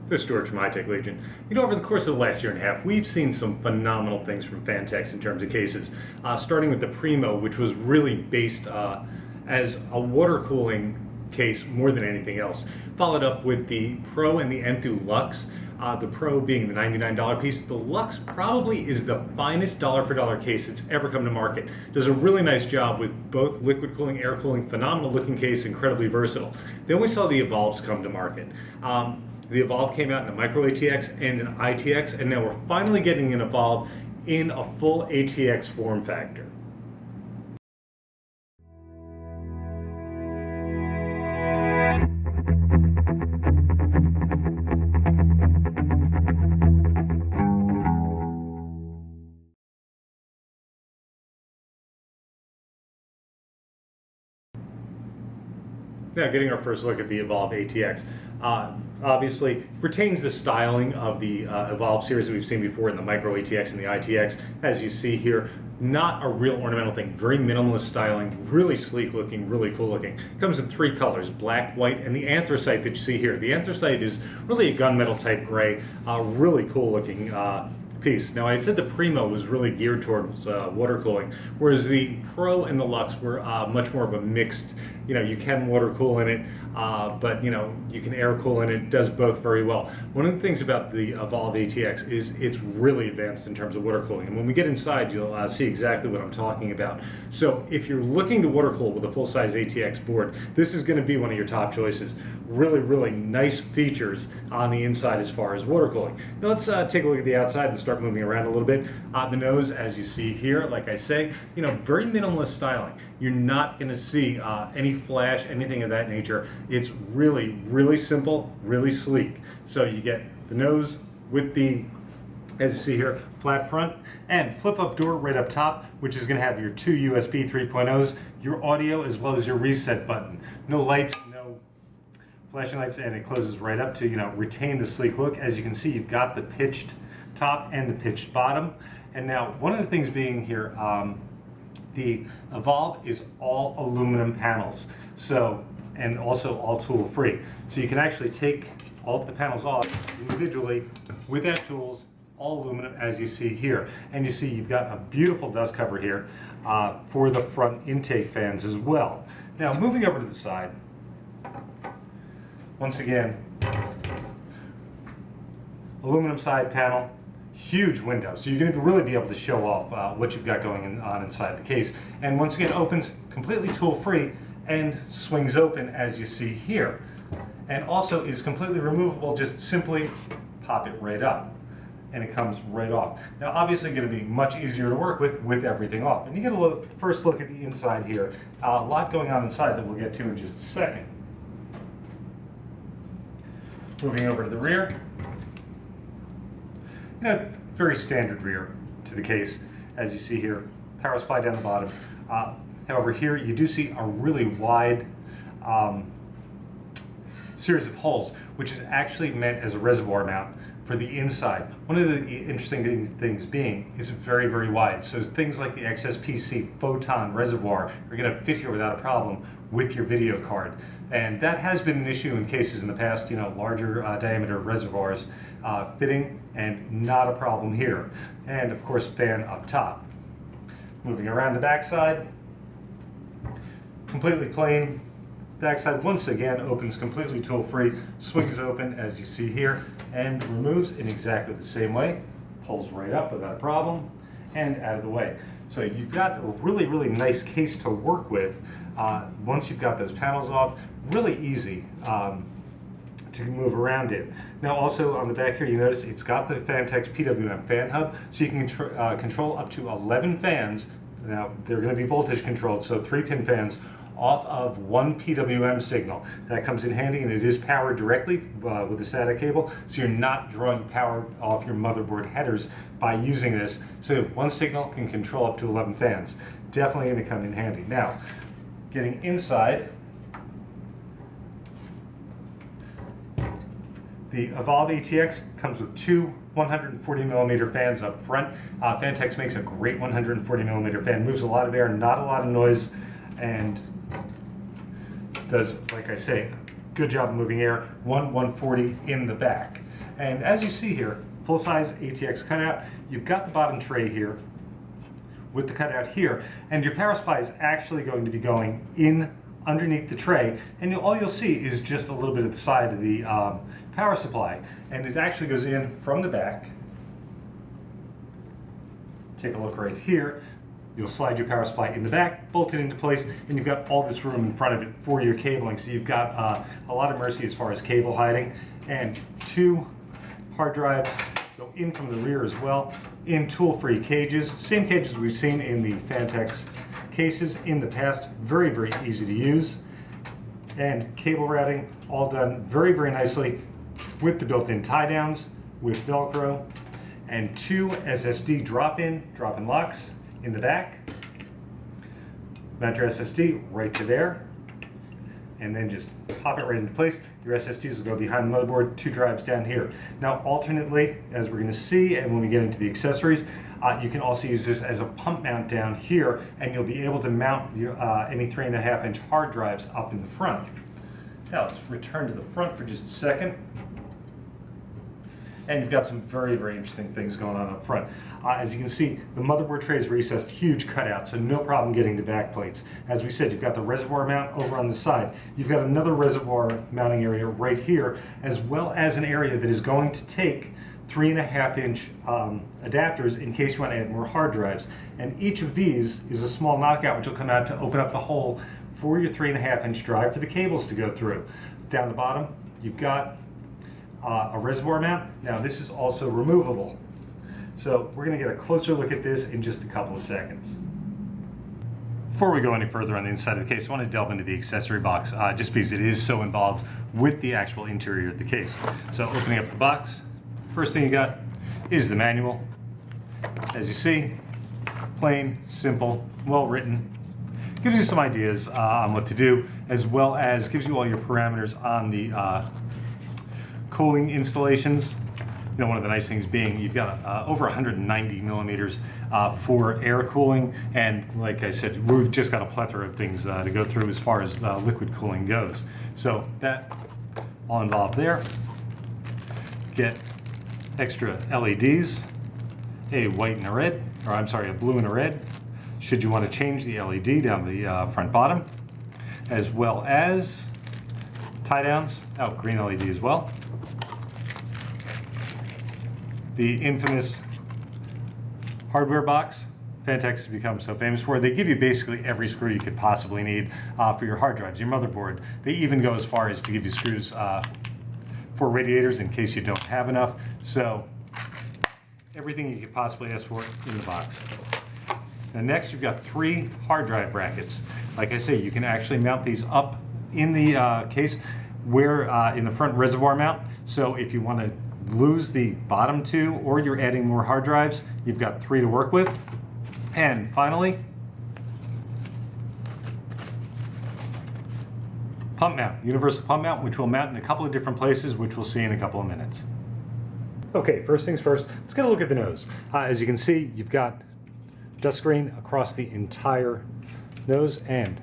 This is George from High-Tech Legion. You know, over the course of the last year and a half, we've seen some phenomenal things from Phanteks in terms of cases. Starting with the Primo, which was really based as a water cooling case more than anything else. Followed up with the Pro and the Enthu Lux. The Pro being the $99 piece. The Lux probably is the finest dollar for dollar case that's ever come to market. Does a really nice job with both liquid cooling, air cooling, phenomenal looking case, incredibly versatile. Then we saw the EVOLVs come to market. The EVOLV came out in a micro ATX and an ITX, and now we're finally getting an EVOLV in a full ATX form factor. Now, getting our first look at the EVOLV ATX. Obviously, retains the styling of the EVOLV series that we've seen before in the Micro ATX and the ITX. As you see here, not a real ornamental thing. Very minimalist styling, really sleek looking, really cool looking. Comes in three colors, black, white, and the anthracite that you see here. The anthracite is really a gunmetal type gray, really cool looking piece. Now, I had said the Primo was really geared towards water cooling, whereas the Pro and the Lux were much more of a mixed, you can water cool in it, but you can air cool in it. It does both very well. One of the things about the EVOLV ATX is it's really advanced in terms of water cooling, and when we get inside, you'll see exactly what I'm talking about. So if you're looking to water cool with a full-size ATX board, this is going to be one of your top choices. Really, really nice features on the inside as far as water cooling. Now let's take a look at the outside and start moving around a little bit. The nose, as you see here, like I say, very minimalist styling. You're not going to see any flash, anything of that nature. It's really, really simple, really sleek. So you get the nose with the, as you see here, flat front and flip up door right up top, which is going to have your two USB 3.0s, your audio, as well as your reset button. No lights, no flashing lights, and it closes right up to, retain the sleek look. As you can see, you've got the pitched top and the pitched bottom. And now, one of the things being here, the EVOLV is all aluminum panels, and also all tool free. So you can actually take all of the panels off individually without tools, all aluminum, as you see here. And you see you've got a beautiful dust cover here for the front intake fans as well. Now, moving over to the side, once again, aluminum side panel, huge window, so you're going to really be able to show off what you've got going on inside the case. And once again, opens completely tool-free and swings open, as you see here. And also is completely removable, just simply pop it right up, and it comes right off. Now, obviously going to be much easier to work with everything off. And you get a first look at the inside here. A lot going on inside that we'll get to in just a second. Moving over to the rear. Very standard rear to the case, as you see here. Power supply down the bottom. However, here you do see a really wide series of holes, which is actually meant as a reservoir mount for the inside. One of the interesting things being it's very, very wide. So things like the XSPC Photon reservoir are going to fit here without a problem with your video card. And that has been an issue in cases in the past, larger diameter reservoirs fitting, and not a problem here. And of course, fan up top. Moving around the backside, completely plain. Backside, once again, opens completely tool-free, swings open, as you see here, and removes in exactly the same way. Pulls right up without a problem, and out of the way. So you've got a really, really nice case to work with. Once you've got those panels off, really easy to move around in. Now, also on the back here, you notice it's got the Phanteks PWM fan hub, so you can control up to 11 fans. Now, they're going to be voltage controlled, so 3-pin fans off of one PWM signal. That comes in handy, and it is powered directly with the SATA cable, so you're not drawing power off your motherboard headers by using this. So one signal can control up to 11 fans. Definitely going to come in handy. Now, getting inside, the EVOLV ATX comes with two 140mm fans up front. Phanteks makes a great 140mm fan. Moves a lot of air, not a lot of noise, and does, like I say, good job of moving air. 140 in the back. And as you see here, full-size ATX cutout, you've got the bottom tray here with the cutout here, and your power supply is actually going to be going in underneath the tray, and all you'll see is just a little bit of the side of the power supply, and it actually goes in from the back. Take a look right here. You'll slide your power supply in the back, bolt it into place, and you've got all this room in front of it for your cabling. So you've got a lot of mercy as far as cable hiding, and 2 hard drives go in from the rear as well, in tool-free cages. Same cages we've seen in the Phanteks cases in the past. Very, very easy to use. And cable routing all done very, very nicely with the built-in tie downs with Velcro, and 2 SSD drop-in locks in the back. Mount your SSD right to there, and then just pop it right into place. Your SSDs will go behind the motherboard, 2 drives down here. Now alternately, as we're going to see, and when we get into the accessories, you can also use this as a pump mount down here, and you'll be able to mount your, any 3.5-inch hard drives up in the front. Now let's return to the front for just a second. And you've got some very, very interesting things going on up front. As you can see, the motherboard tray is recessed, huge cutout, so no problem getting to back plates. As we said, you've got the reservoir mount over on the side. You've got another reservoir mounting area right here, as well as an area that is going to take 3.5-inch adapters in case you want to add more hard drives. And each of these is a small knockout which will come out to open up the hole for your 3.5-inch drive for the cables to go through. Down the bottom, you've got a reservoir mount. Now this is also removable. So we're going to get a closer look at this in just a couple of seconds. Before we go any further on the inside of the case, I want to delve into the accessory box just because it is so involved with the actual interior of the case. So opening up the box, first thing you got is the manual. As you see, plain, simple, well written. Gives you some ideas on what to do, as well as gives you all your parameters on the cooling installations. You know, one of the nice things being you've got over 190 millimeters for air cooling, and like I said, we've just got a plethora of things to go through as far as liquid cooling goes. So that all involved there. Get extra LEDs, a white and a red, or I'm sorry, a blue and a red, should you want to change the LED down the front bottom, as well as tie downs, green LED as well. The infamous hardware box Phanteks has become so famous for. They give you basically every screw you could possibly need for your hard drives, your motherboard. They even go as far as to give you screws for radiators in case you don't have enough. So everything you could possibly ask for in the box. And next you've got 3 hard drive brackets. Like I say, you can actually mount these up in the case where in the front reservoir mount. So if you want to lose the bottom 2 or you're adding more hard drives, you've got 3 to work with. And finally, pump mount, universal pump mount, which will mount in a couple of different places, which we'll see in a couple of minutes. Okay, first things first, let's get a look at the nose. As you can see, you've got dust screen across the entire nose and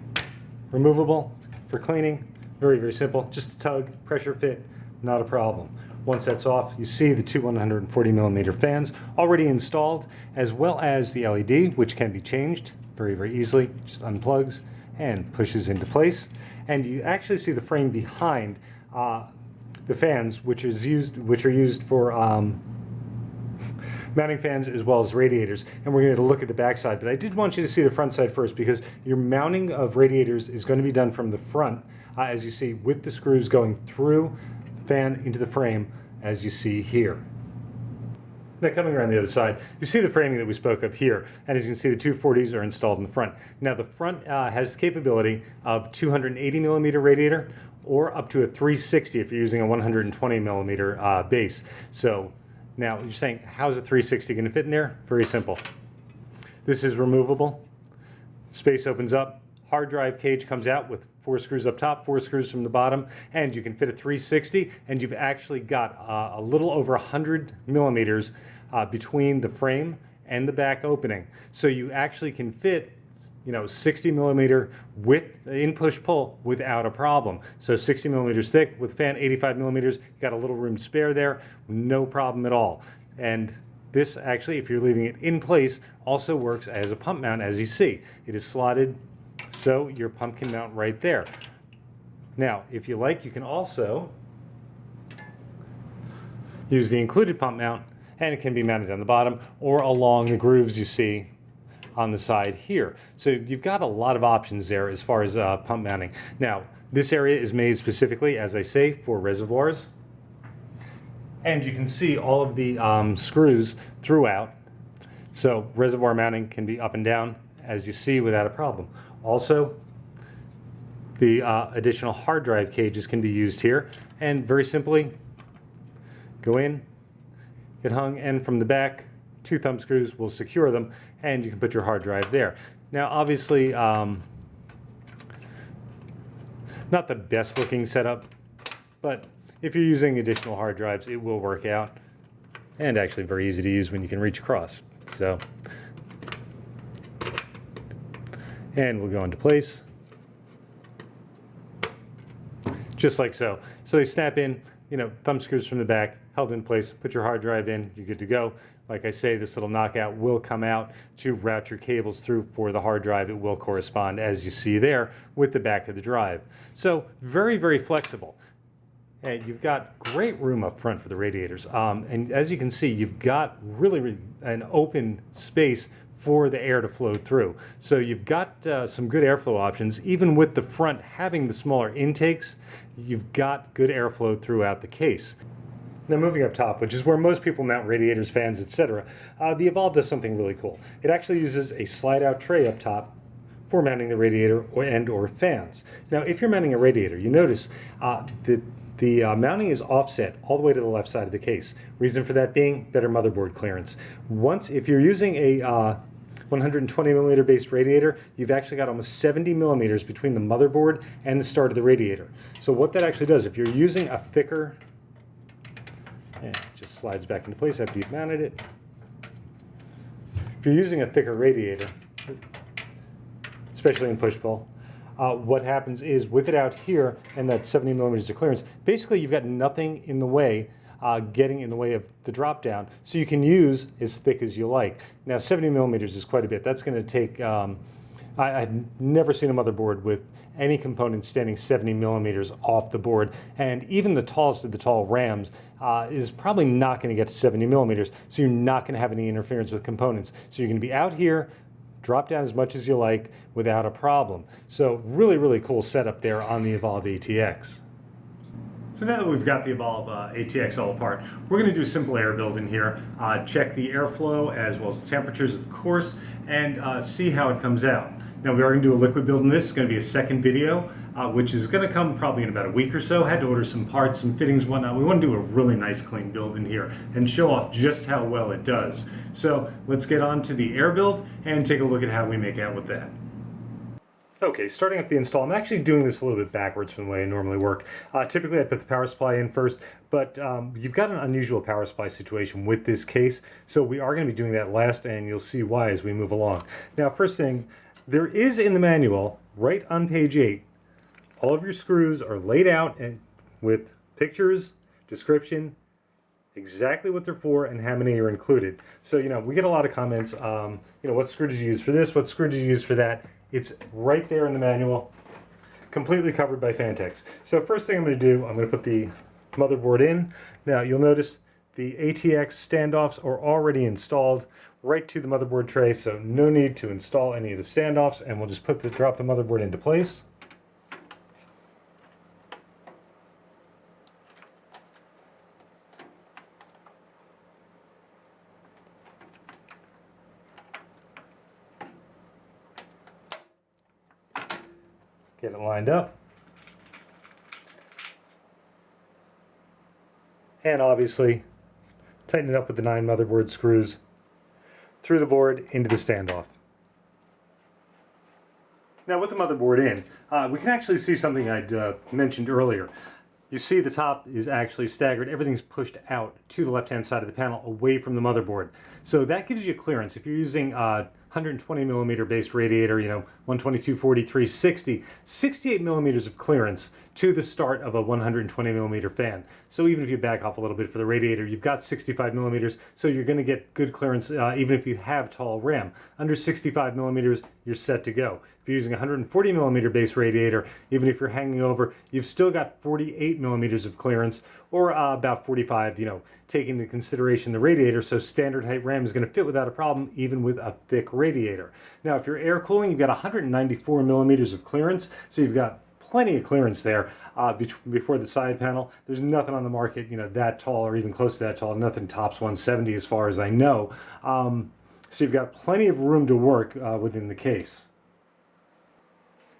removable for cleaning. Very, very simple. Just a tug, pressure fit, not a problem. Once that's off, you see the 2 140 millimeter fans already installed, as well as the LED, which can be changed very, very easily. Just unplugs and pushes into place. And you actually see the frame behind the fans, which are used for mounting fans as well as radiators. And we're going to look at the back side, but I did want you to see the front side first, because your mounting of radiators is going to be done from the front, as you see, with the screws going through fan into the frame, as you see here. Now coming around the other side, you see the framing that we spoke of here, and as you can see, the 240s are installed in the front. Now the front has the capability of 280 millimeter radiator, or up to a 360 if you're using a 120 millimeter base. So now you're saying, how's a 360 going to fit in there? Very simple. This is removable. Space opens up. Hard drive cage comes out with 4 screws up top, 4 screws from the bottom, and you can fit a 360, and you've actually got a little over 100 millimeters between the frame and the back opening. So you actually can fit 60 millimeter with in push pull without a problem. So 60 millimeters thick with fan 85 millimeters, you got a little room spare there, no problem at all. And this actually, if you're leaving it in place, also works as a pump mount, as you see. It is slotted, so your pump can mount right there. Now, if you like, you can also use the included pump mount, and it can be mounted on the bottom or along the grooves you see on the side here. So you've got a lot of options there as far as pump mounting. Now, this area is made specifically, as I say, for reservoirs. And you can see all of the screws throughout. So reservoir mounting can be up and down, as you see, without a problem. Also, the additional hard drive cages can be used here. And very simply, go in, get hung, and from the back, 2 thumb screws will secure them, and you can put your hard drive there. Now, obviously, not the best looking setup, but if you're using additional hard drives, it will work out, and actually very easy to use when you can reach across. So, and we'll go into place, just like so. So they snap in, thumb screws from the back, held in place, put your hard drive in, you're good to go. Like I say, this little knockout will come out to route your cables through for the hard drive. It will correspond, as you see there, with the back of the drive. So very, very flexible. And you've got great room up front for the radiators. And as you can see, you've got really an open space for the air to flow through. So you've got some good airflow options. Even with the front having the smaller intakes, you've got good airflow throughout the case. Now, moving up top, which is where most people mount radiators, fans, etc., the EVOLV does something really cool. It actually uses a slide-out tray up top for mounting the radiator or fans. Now, if you're mounting a radiator, you notice the mounting is offset all the way to the left side of the case. Reason for that being better motherboard clearance. If you're using a 120 millimeter based radiator, you've actually got almost 70 millimeters between the motherboard and the start of the radiator. So what that actually does, if you're using a thicker, and it just slides back into place after you've mounted it. If you're using a thicker radiator, especially in push-pull, what happens is with it out here and that 70 millimeters of clearance, basically you've got nothing in the way, getting in the way of the drop down, so you can use as thick as you like. Now 70 millimeters is quite a bit. That's going to take, I've never seen a motherboard with any component standing 70 millimeters off the board, and even the tallest of the tall RAMs is probably not going to get to 70 millimeters, so you're not going to have any interference with components. So you're going to be out here, drop down as much as you like without a problem. So really, really cool setup there on the EVOLV ATX. So now that we've got the EVOLV ATX all apart, we're going to do a simple air build in here, check the airflow as well as temperatures, of course, and see how it comes out. Now we are going to do a liquid build in this. It's going to be a second video, which is going to come probably in about a week or so. Had to order some parts, some fittings, whatnot. We want to do a really nice clean build in here and show off just how well it does. So let's get on to the air build and take a look at how we make out with that. Okay, starting up the install, I'm actually doing this a little bit backwards from the way I normally work. Typically I put the power supply in first, but you've got an unusual power supply situation with this case, so we are going to be doing that last, and you'll see why as we move along. Now, first thing, there is in the manual, right on page 8, all of your screws are laid out and with pictures, description, exactly what they're for, and how many are included. So, we get a lot of comments, what screw did you use for this, what screw did you use for that? It's right there in the manual, completely covered by Phanteks. So first thing I'm going to do, I'm going to put the motherboard in. Now you'll notice the ATX standoffs are already installed right to the motherboard tray, so no need to install any of the standoffs, and we'll just drop the motherboard into place. Get it lined up. And obviously, tighten it up with the 9 motherboard screws through the board into the standoff. Now with the motherboard in, we can actually see something I'd mentioned earlier. You see the top is actually staggered. Everything's pushed out to the left-hand side of the panel away from the motherboard. So that gives you clearance. If you're using 120 millimeter base radiator, 122, 40, 360, 68 millimeters of clearance to the start of a 120 millimeter fan. So even if you back off a little bit for the radiator, you've got 65 millimeters, so you're going to get good clearance even if you have tall ram. Under 65 millimeters, you're set to go. If you're using a 140 millimeter base radiator, even if you're hanging over, you've still got 48 millimeters of clearance, or about 45, taking into consideration the radiator, so standard height ram is going to fit without a problem, even with a thick radiator. Now, if you're air cooling, you've got 194 millimeters of clearance, so you've got plenty of clearance there before the side panel. There's nothing on the market, that tall or even close to that tall. Nothing tops 170 as far as I know. So you've got plenty of room to work within the case.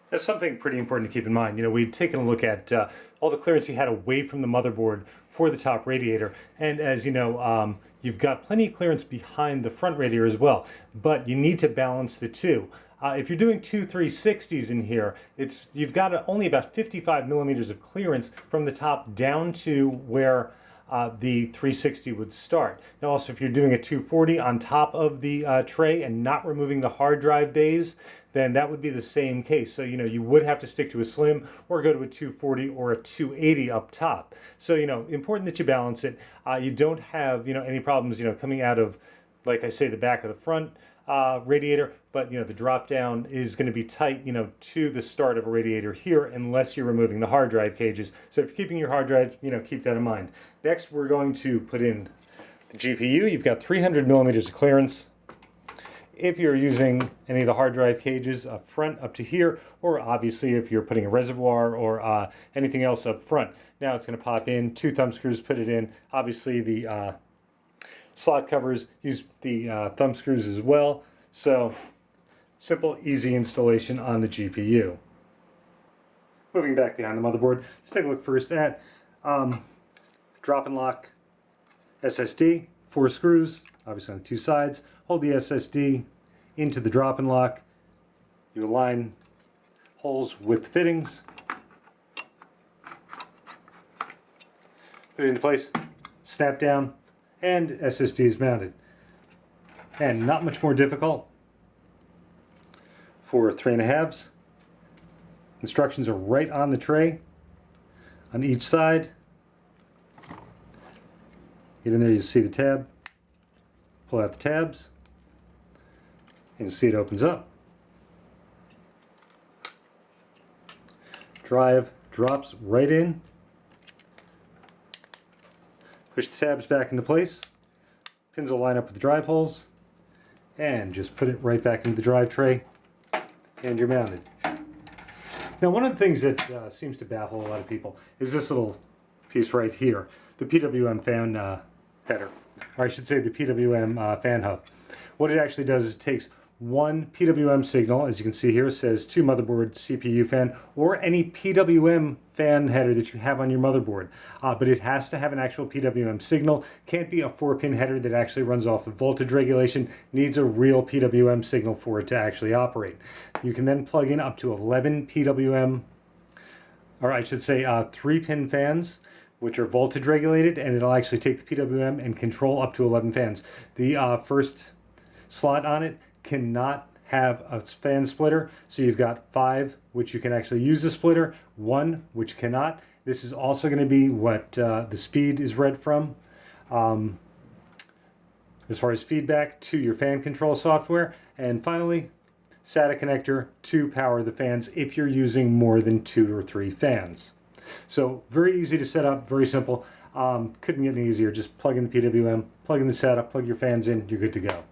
That's something pretty important to keep in mind. We'd taken a look at all the clearance you had away from the motherboard for the top radiator, and as you know, you've got plenty of clearance behind the front radiator as well, but you need to balance the two. If you're doing two 360s in here, you've got only about 55 millimeters of clearance from the top down to where the 360 would start. Now also, if you're doing a 240 on top of the tray and not removing the hard drive bays, then that would be the same case. So, you would have to stick to a slim or go to a 240 or a 280 up top. So, important that you balance it. You don't have, any problems, coming out of, like I say, the back of the front radiator, but, the drop down is going to be tight, to the start of a radiator here, unless you're removing the hard drive cages. So if you're keeping your hard drive, keep that in mind. Next, we're going to put in the GPU. You've got 300 millimeters of clearance. If you're using any of the hard drive cages up front, up to here, or obviously if you're putting a reservoir or anything else up front. Now it's going to pop in, 2 thumb screws, put it in. Obviously the slot covers use the thumb screws as well. So simple, easy installation on the GPU. Moving back behind the motherboard, let's take a look first at drop and lock SSD, 4 screws, obviously on the 2 sides. Hold the SSD into the drop and lock. You align holes with fittings. Put it into place, snap down, and SSD is mounted. And not much more difficult for 3.5s. Instructions are right on the tray on each side. Get in there, you see the tab. Pull out the tabs, and you see it opens up. Drive drops right in. Push the tabs back into place. Pins will line up with the drive holes, and just put it right back into the drive tray, and you're mounted. Now, one of the things that seems to baffle a lot of people is this little piece right here, the PWM fan header. Or I should say the PWM fan hub. What it actually does is it takes one PWM signal, as you can see here, it says to motherboard CPU fan, or any PWM fan header that you have on your motherboard. But it has to have an actual PWM signal. Can't be a 4-pin header that actually runs off of voltage regulation. Needs a real PWM signal for it to actually operate. You can then plug in up to 11 PWM, or I should say 3-pin fans, which are voltage regulated, and it'll actually take the PWM and control up to 11 fans. The first slot on it cannot have a fan splitter, so you've got 5 which you can actually use the splitter, 1 which cannot. This is also going to be what the speed is read from as far as feedback to your fan control software. And finally, SATA connector to power the fans if you're using more than 2 or 3 fans. So very easy to set up, very simple. Couldn't get any easier. Just plug in the PWM, plug in the SATA, plug your fans in, you're good to go.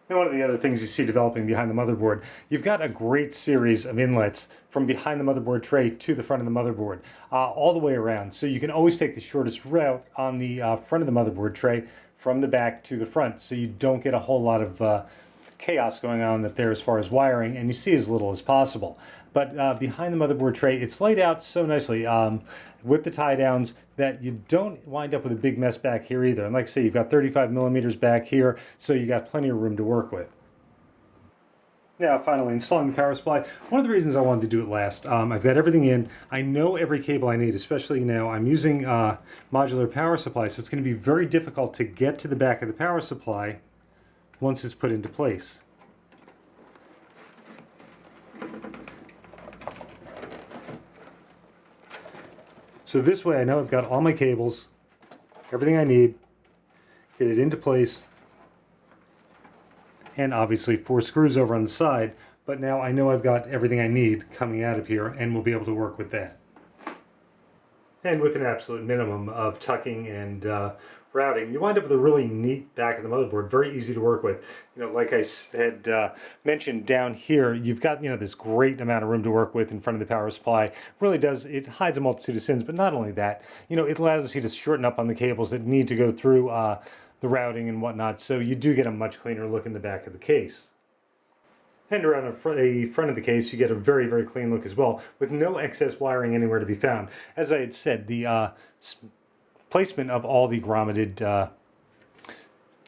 And one of the other things you see developing behind the motherboard, you've got a great series of inlets from behind the motherboard tray to the front of the motherboard, all the way around. So you can always take the shortest route on the front of the motherboard tray from the back to the front, so you don't get a whole lot of chaos going on up there as far as wiring, and you see as little as possible. But behind the motherboard tray, it's laid out so nicely with the tie downs that you don't wind up with a big mess back here either. And like I say, you've got 35 millimeters back here, so you got plenty of room to work with. Now, finally, installing the power supply. One of the reasons I wanted to do it last, I've got everything in. I know every cable I need, especially now I'm using modular power supply, so it's going to be very difficult to get to the back of the power supply once it's put into place. So this way I know I've got all my cables, everything I need, get it into place, and obviously 4 screws over on the side, but now I know I've got everything I need coming out of here and we'll be able to work with that. And with an absolute minimum of tucking and routing, you wind up with a really neat back of the motherboard, very easy to work with. You know, like I had mentioned down here, you've got, you know, this great amount of room to work with in front of the power supply. Really does, it hides a multitude of sins, but not only that, you know, it allows you to shorten up on the cables that need to go through the routing and whatnot, so you do get a much cleaner look in the back of the case. And around the front of the case, you get a very, very clean look as well, with no excess wiring anywhere to be found. As I had said, the placement of all the grommeted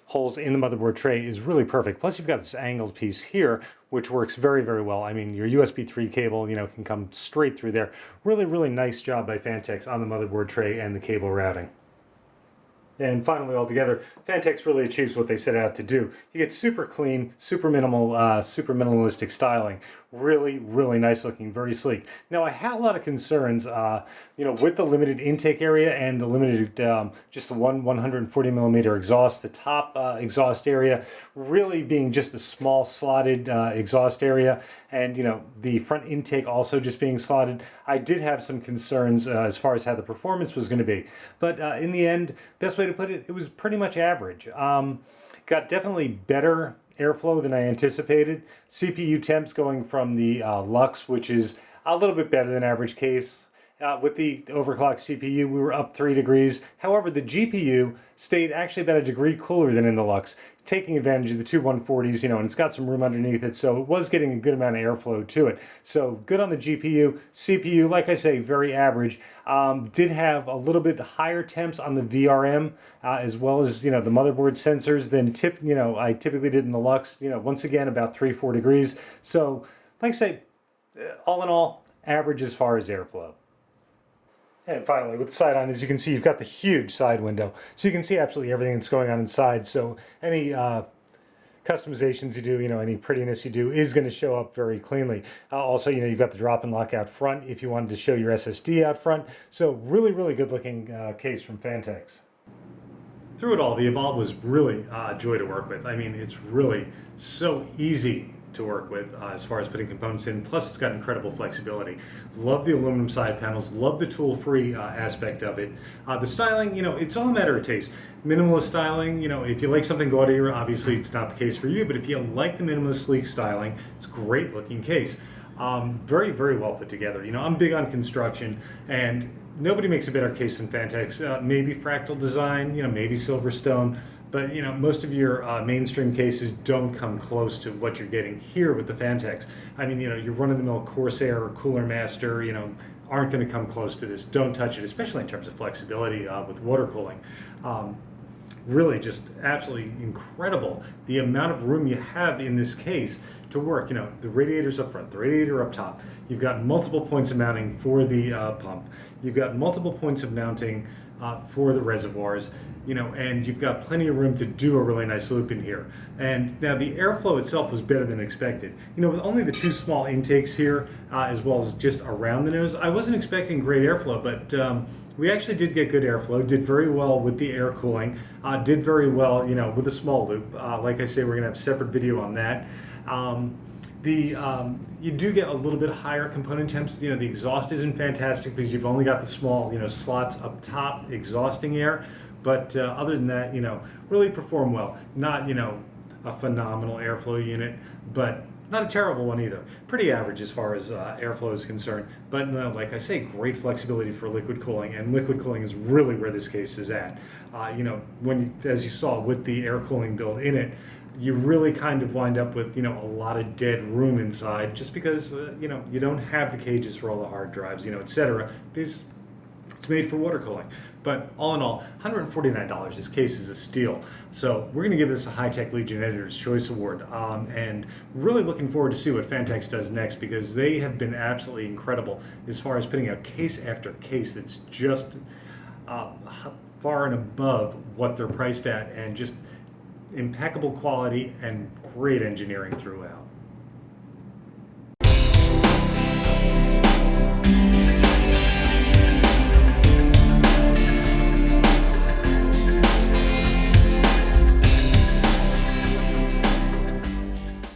holes in the motherboard tray is really perfect. Plus, you've got this angled piece here, which works very, very well. I mean, your USB 3 cable, you know, can come straight through there. Really, really nice job by Phanteks on the motherboard tray and the cable routing. And finally, altogether, Phanteks really achieves what they set out to do. You get super clean, super minimal, super minimalistic styling. Really, really nice looking, very sleek. Now, I had a lot of concerns, you know, with the limited intake area and the limited, just the 140 millimeter exhaust, the top exhaust area really being just a small slotted exhaust area, and, you know, the front intake also just being slotted. I did have some concerns as far as how the performance was going to be. But in the end, best way to put it, it was pretty much average. Got definitely better airflow than I anticipated. CPU temps going from the Lux, which is a little bit better than average case. With the overclocked CPU, we were up 3 degrees. However, the GPU stayed actually about a degree cooler than in the Lux, taking advantage of the two 140s, you know, and it's got some room underneath it, so it was getting a good amount of airflow to it. So good on the GPU. CPU, like I say, very average. Did have a little bit higher temps on the VRM, as well as, you know, the motherboard sensors than I typically did in the Lux. You know, once again, about 3-4 degrees. So, like I say, all in all, average as far as airflow. And finally, with the side on, as you can see, you've got the huge side window. So you can see absolutely everything that's going on inside. So any customizations you do, you know, any prettiness you do is going to show up very cleanly. Also, you know, you've got the drop and lock out front if you wanted to show your SSD out front. So really, really good looking case from Phanteks. Through it all, the EVOLV was really a joy to work with. I mean, it's really so easy to work with as far as putting components in. Plus, it's got incredible flexibility. Love the aluminum side panels. Love the tool-free aspect of it. The styling, you know, it's all a matter of taste. Minimalist styling, you know, if you like something gaudier, obviously it's not the case for you, but if you like the minimalist sleek styling, it's a great looking case. Very, very well put together. You know, I'm big on construction, and nobody makes a better case than Phanteks. Maybe Fractal Design, you know, maybe Silverstone. But, you know, most of your mainstream cases don't come close to what you're getting here with the Phanteks. I mean, you know, your run-of-the-mill Corsair or Cooler Master, you know, aren't going to come close to this. Don't touch it, especially in terms of flexibility with water cooling. Really just absolutely incredible the amount of room you have in this case to work. You know, the radiator's up front, the radiator up top. You've got multiple points of mounting for the pump. You've got multiple points of mounting for the reservoirs, you know, and you've got plenty of room to do a really nice loop in here. And now the airflow itself was better than expected. You know, with only the 2 small intakes here, as well as just around the nose, I wasn't expecting great airflow, but we actually did get good airflow, did very well with the air cooling, did very well, you know, with a small loop. Like I say, we're gonna have a separate video on that. You do get a little bit higher component temps. You know, the exhaust isn't fantastic because you've only got the small, you know, slots up top exhausting air. But other than that, you know, really perform well. Not, you know, a phenomenal airflow unit, but not a terrible one either. Pretty average as far as airflow is concerned. But no, like I say, great flexibility for liquid cooling, and liquid cooling is really where this case is at. You know, as you saw with the air cooling build in it, you really kind of wind up with, you know, a lot of dead room inside, just because you know, you don't have the cages for all the hard drives, you know, etc. Because it's made for water cooling. But all in all, $149. This case is a steal. So we're going to give this a High Tech Legion Editor's Choice Award, and really looking forward to see what Phanteks does next, because they have been absolutely incredible as far as putting out case after case that's just far and above what they're priced at, and just impeccable quality and great engineering throughout.